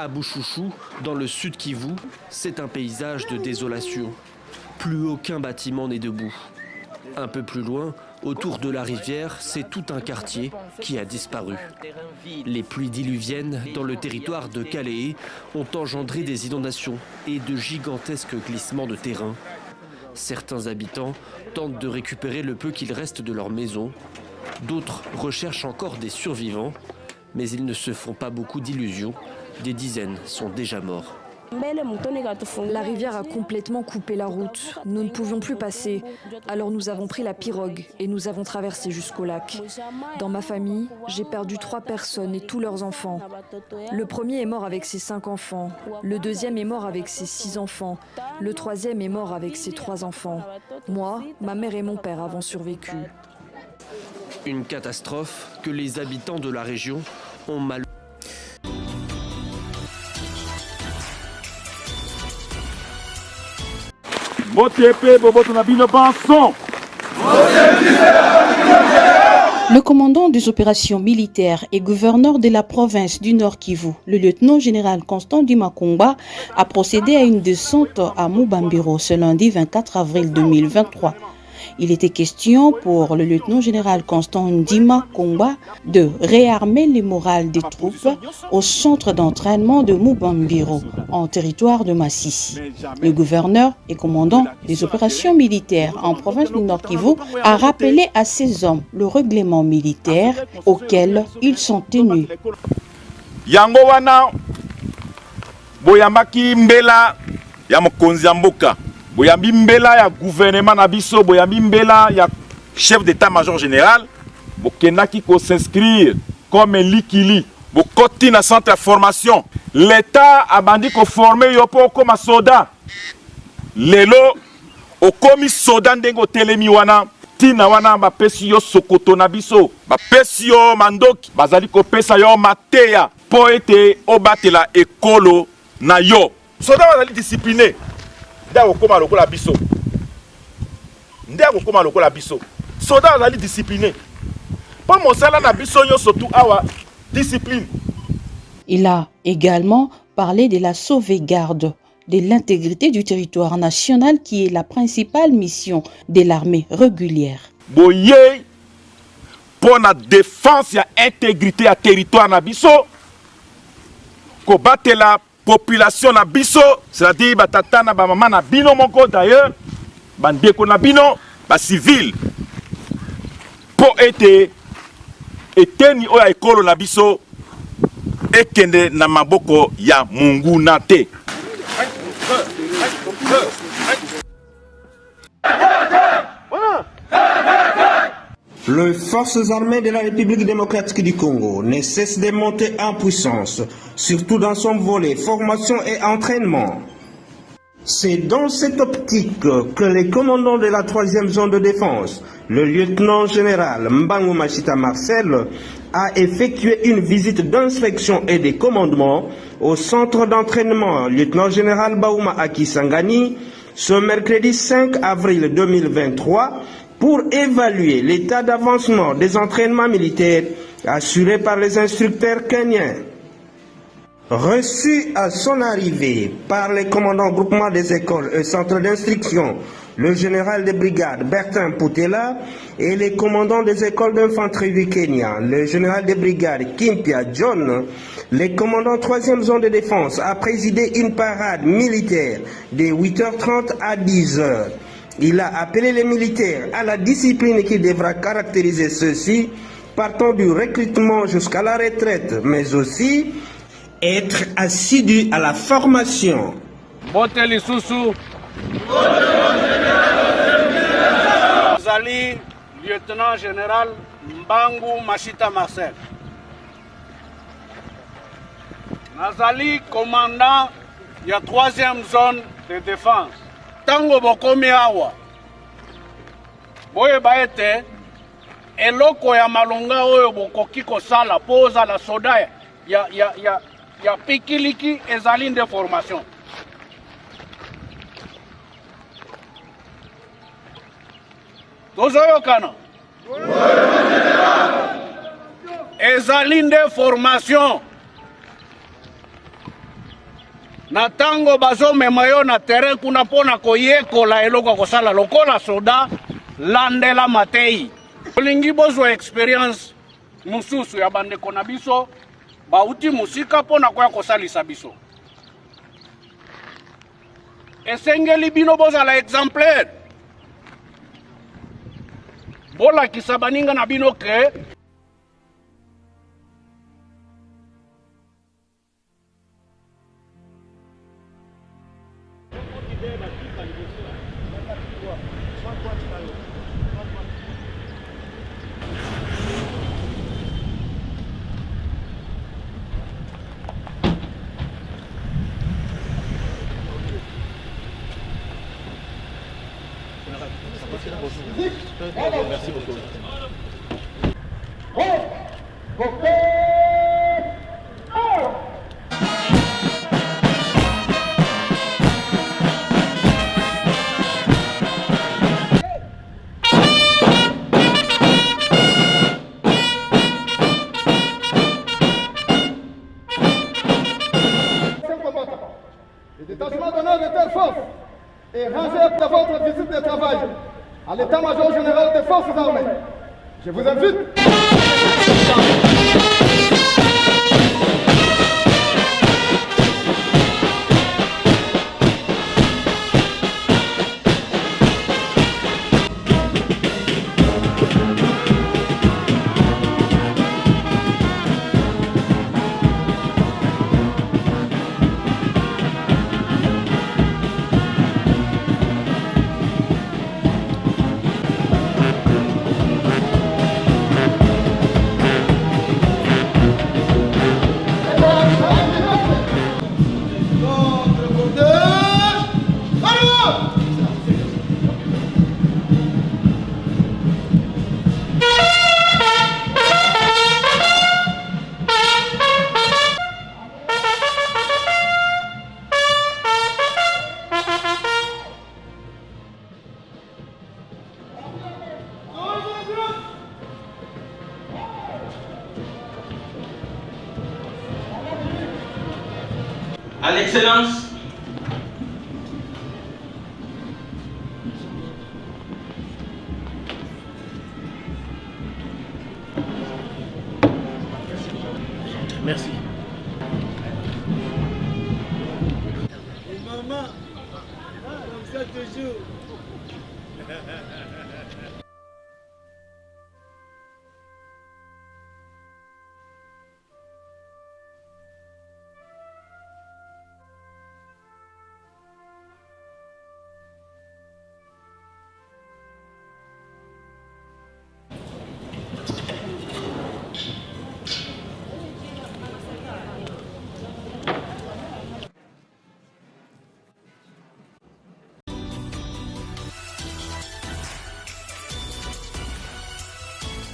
À Bouchouchou, dans le sud Kivu, c'est un paysage de désolation. Plus aucun bâtiment n'est debout. Un peu plus loin, autour de la rivière, c'est tout un quartier qui a disparu. Les pluies diluviennes dans le territoire de Calais ont engendré des inondations et de gigantesques glissements de terrain. Certains habitants tentent de récupérer le peu qu'il reste de leur maison. D'autres recherchent encore des survivants, mais ils ne se font pas beaucoup d'illusions. Des dizaines sont déjà morts. La rivière a complètement coupé la route. Nous ne pouvions plus passer. Alors nous avons pris la pirogue et nous avons traversé jusqu'au lac. Dans ma famille, j'ai perdu 3 personnes et tous leurs enfants. Le premier est mort avec ses 5 enfants. Le deuxième est mort avec ses 6 enfants. Le troisième est mort avec ses 3 enfants. Moi, ma mère et mon père avons survécu. Une catastrophe que les habitants de la région ont mal. Le commandant des opérations militaires et gouverneur de la province du Nord Kivu, le lieutenant-général Constant Ndima-Kongba, a procédé à une descente à Mubambiro ce lundi 24 avril 2023. Il était question pour le lieutenant-général Constant Ndima-Kongba de réarmer les morales des troupes au centre d'entraînement de Mubambiro, en territoire de Massissi. Le gouverneur et commandant des opérations militaires en province du Nord Kivu a rappelé à ses hommes le règlement militaire auquel ils sont tenus. Yango wana boyambaki mbela ya mokonzi ya mboka. Boyambi mbela ya gouvernement na biso, boyambi mbela ya chef d'état-major général, bokendaki ko s'inscrire comme likili, bokoti na centre de formation. L'état a bandi ko former yo po comme soda. Lelo okomi soda ndengo telemi wana, tina wana ba pesi yo sokoto na biso, ba pesi yo mandoki, bazali ko pesa yo mateya po ete obatela ekolo na yo. Soda bazali discipliné. Ndako koma lokola biso. Ndako koma lokola biso. Soda azali discipliné. Pas mosala na biso yo surtout awa discipline. Il a également parlé de la sauvegarde de l'intégrité du territoire national qui est la principale mission de l'armée régulière. Boye pour la défense et intégrité à territoire na biso ko batela population na biso, c'est-à-dire batata na ba maman na bino moko d'ailleurs, bandeko na bino, ba civil. Pour être eteni oya ekolo na biso ekende na maboko ya munguna te. Les forces armées de la République démocratique du Congo ne cessent de monter en puissance, surtout dans son volet formation et entraînement. C'est dans cette optique que le commandant de la 3e zone de défense, le lieutenant-général Mbangu Machita Marcel, a effectué une visite d'inspection et de commandement au centre d'entraînement lieutenant-général Baouma Akisangani ce mercredi 5 avril 2023 pour évaluer l'état d'avancement des entraînements militaires assurés par les instructeurs kenyans. Reçu à son arrivée par les commandants groupement des écoles et centres d'instruction, le général de brigade Bertin Poutela et les commandants des écoles d'infanterie du Kenya, le général de brigade Kimpia John, le commandant 3e zone de défense a présidé une parade militaire de 8h30 à 10h. Il a appelé les militaires à la discipline qui devra caractériser ceux-ci, partant du recrutement jusqu'à la retraite, mais aussi être assidus à la formation. Zali, lieutenant général Mbangu Machita Marcel. Nazali, commandant de la 3e zone de défense. Tango bokomi awa boye baete eloko ya malonga oyo bokoki kosala poza la soda ya pikiliki ezali nde formation. Tozoyokana ezali nde formation. na tango bazomema yo na terrain kuna mpona koyekola eloko kosala lokola soda landela matei. Olingi bozwa experience mususu ya bandeko na biso bauti musika mpona koya kosalisa biso. Esengeli bino bozala exemplaire. Bolakisa baninga na bino ke Merci beaucoup. Le détachement d'honneur de telle force est rangé pour votre visite de travail à l'état-major général des forces armées. Je vous invite. À l'excellence, Merci. Maman, comme ça toujours.